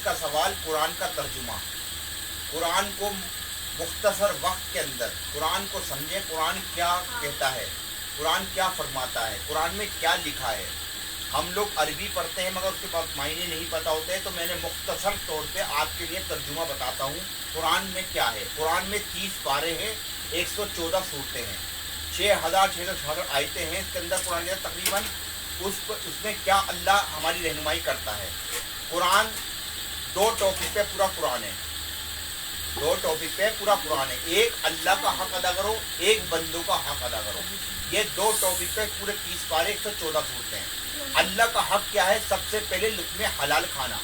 का सवाल, कुरान का तर्जुमा। कुरान को मुख्तसर वक्त के अंदर कुरान को समझें, कुरान क्या कहता है, कुरान क्या फरमाता है, कुरान में क्या लिखा है। हम लोग अरबी पढ़ते हैं मगर उसके बाद मायने नहीं पता होते हैं, तो मैंने मुख्तसर तौर पे आपके लिए तर्जुमा बताता हूँ कुरान में क्या है। कुरान में 30 पारे हैं, 114 सूरतें हैं, 6600 आयतें हैं। इसके अंदर कुरान के तकरीबन उसमें क्या अल्लाह हमारी रहनुमाई करता है। कुरान 2 टॉपिक पे पूरा कुरान है, 2 टॉपिक पे पूरा कुरान है। एक अल्लाह का हक अदा करो, एक बंदों का हक अदा करो। ये 2 टॉपिक पे पूरे 30 पारे 114 सूरतें हैं। अल्लाह का हक क्या है? सबसे पहले लुक़्मे हलाल खाना।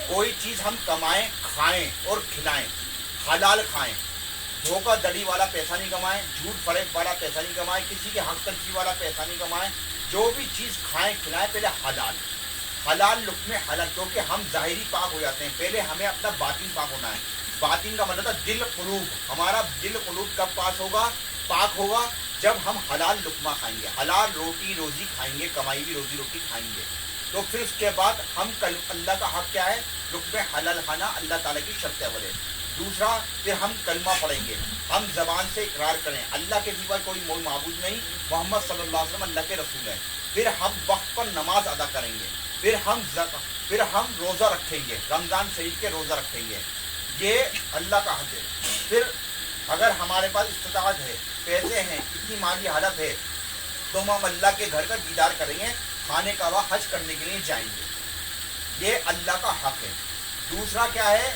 कोई चीज़ हम कमाएं, खाएं और खिलाएं, हलाल खाएं। धोखाधड़ी वाला पैसा नहीं कमाएं, झूठ फरेब वाला पैसा नहीं कमाएं, किसी के हक तलफी वाला पैसा नहीं कमाएं। जो भी चीज़ खाएं खिलाएं पहले हलाल, हलाल लुक़्मे हलाल, क्योंकि हम ज़ाहिरी पाक हो जाते हैं। पहले हमें अपना बातिन पाक होना है। बातिन का मतलब दिल कुलूब। हमारा दिल कुलूब कब पाक होगा? जब हम हलाल लुक़मा खाएंगे, हलाल रोटी रोज़ी खाएंगे, कमाई हुई रोज़ी रोटी खाएंगे। तो फिर उसके बाद हम अल्लाह का हक क्या है? लुक़्मे हलाल खाना अल्लाह ताला की शर्त अव्वल है। दूसरा, फिर हम कलमा पढ़ेंगे, हम ज़बान से इकरार करें अल्लाह के सिवा कोई माबूद नहीं, मोहम्मद सल्लल्लाहु अलैहि वसल्लम अल्लाह के रसूल हैं। फिर हम वक्त पर नमाज अदा करेंगे, फिर हम रोज़ा रखेंगे, रमज़ान शरीफ के रोज़ा रखेंगे। ये अल्लाह का हक है। फिर अगर हमारे पास इस्तिताअत है, पैसे हैं, इतनी माली हालत है, तो हम अल्लाह के घर का दीदार करेंगे, खाने का वह हज करने के लिए जाएंगे। ये अल्लाह का हक है। दूसरा क्या है?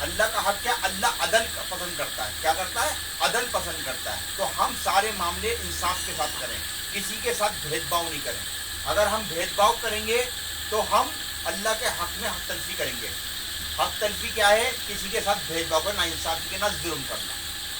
अल्लाह का हक क्या? अल्लाह अदल पसंद करता है। क्या करता है? अदल पसंद करता है। तो हम सारे मामले इंसाफ के साथ करें, किसी के साथ भेदभाव नहीं करें। अगर हम भेदभाव करेंगे तो हम अल्लाह के हक में हक तलफी करेंगे। हक तलफी क्या है? किसी के साथ भेदभाव करना, इंसाफी के ना जुल्म करना।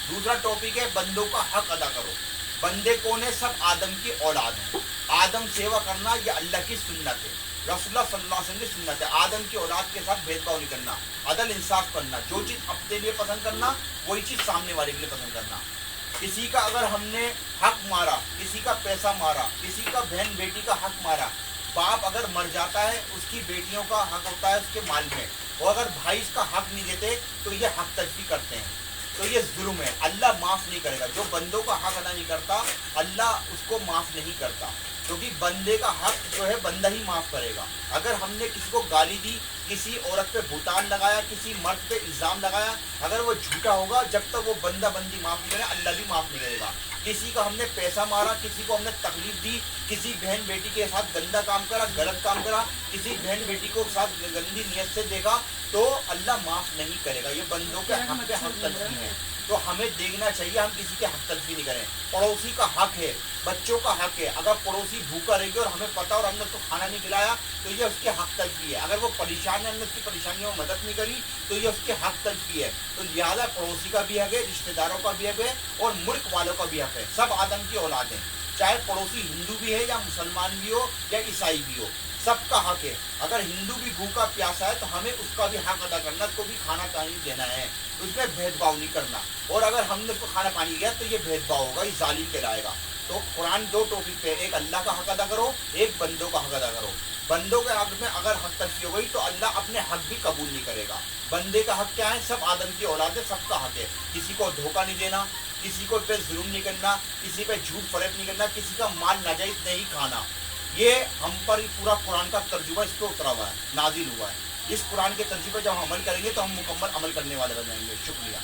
दूसरा टॉपिक है बंदों का हक अदा करो। बंदे कौन है? सब आदम की औलाद है। आदम सेवा करना ये अल्लाह की सुन्नत है, रसूलुल्लाह सल्लल्लाहु अलैहि वसल्लम की सुन्नत है। आदम की औलाद के साथ भेदभाव नहीं करना, अदल इंसाफ करना। जो चीज़ अपने लिए पसंद करना वही चीज़ सामने वाले के लिए पसंद करना। किसी का अगर हमने हक मारा, किसी का पैसा मारा, किसी का बहन बेटी का हक मारा, बाप अगर मर जाता है उसकी बेटियों का हक होता है उसके माल में, और अगर भाई इसका हक नहीं देते तो ये हक तलफी करते हैं, तो ये जुल्म है। अल्लाह माफ़ नहीं करेगा। जो बंदों का हक अदा नहीं करता अल्लाह उसको माफ़ नहीं करता, क्योंकि बंदे का हक जो है बंदा ही माफ़ करेगा। अगर हमने किसी को गाली दी, किसी औरत पे भुतान लगाया, किसी मर्द पे इल्ज़ाम लगाया, अगर वो झूठा होगा, जब तक वो बंदा बंदी माफ़ नहीं करे अल्लाह भी माफ़ नहीं करेगा। किसी का हमने पैसा मारा, किसी को हमने तकलीफ दी, किसी बहन बेटी के साथ गंदा काम करा, गलत काम करा, किसी बहन बेटी को साथ गंदी नियत से देखा, तो अल्लाह माफ़ नहीं करेगा। ये बंदों के हक पे हक तलफी है। तो हमें देखना चाहिए हम किसी के हक तलफी नहीं करें। पड़ोसी का हक है, बच्चों का हक है। अगर पड़ोसी भूखा रहेगी और हमें पता और हमने उसको खाना नहीं खिलाया तो ये उसके हक तलफी है। अगर वो परेशान है, हमने उसकी परेशानियों में मदद नहीं करी तो ये उसके हक तलफी है। तो लिहाजा पड़ोसी का भी हक है, रिश्तेदारों का भी हक है और मुल्क वालों का भी हक है। सब आदम की औलाद हैं, चाहे पड़ोसी हिंदू भी है या मुसलमान भी हो या ईसाई भी हो, सबका हक है। अगर हिंदू भी भूखा प्यासा है तो हमें उसका भी हक अदा करना, उसको भी खाना पानी देना है, उसमें भेदभाव नहीं करना। और अगर हमने उसको खाना पानी दिया तो ये भेदभाव होगा, ये जालिम कहलाएगा। तो कुरान 2 टॉपिक पे, एक अल्लाह का हक अदा करो, एक बंदों का हक अदा करो। बंदों के हक में अगर हक तलफी हो गई तो अल्लाह अपने हक भी कबूल नहीं करेगा। बंदे का हक क्या है? सब आदम की औलाद है, सबका हक है। किसी को धोखा नहीं देना, किसी को पे जुल्म नहीं करना, किसी पे झूठ फरेब नहीं करना, किसी का माल नाजायज नहीं खाना। ये हम पर पूरा कुरान का तर्जुमा इस पर उतरा हुआ है, नाजिल हुआ है। इस कुरान के तर्जुमे पर जब हम अमल करेंगे तो हम मुकम्मल अमल करने वाले बन जाएंगे। शुक्रिया।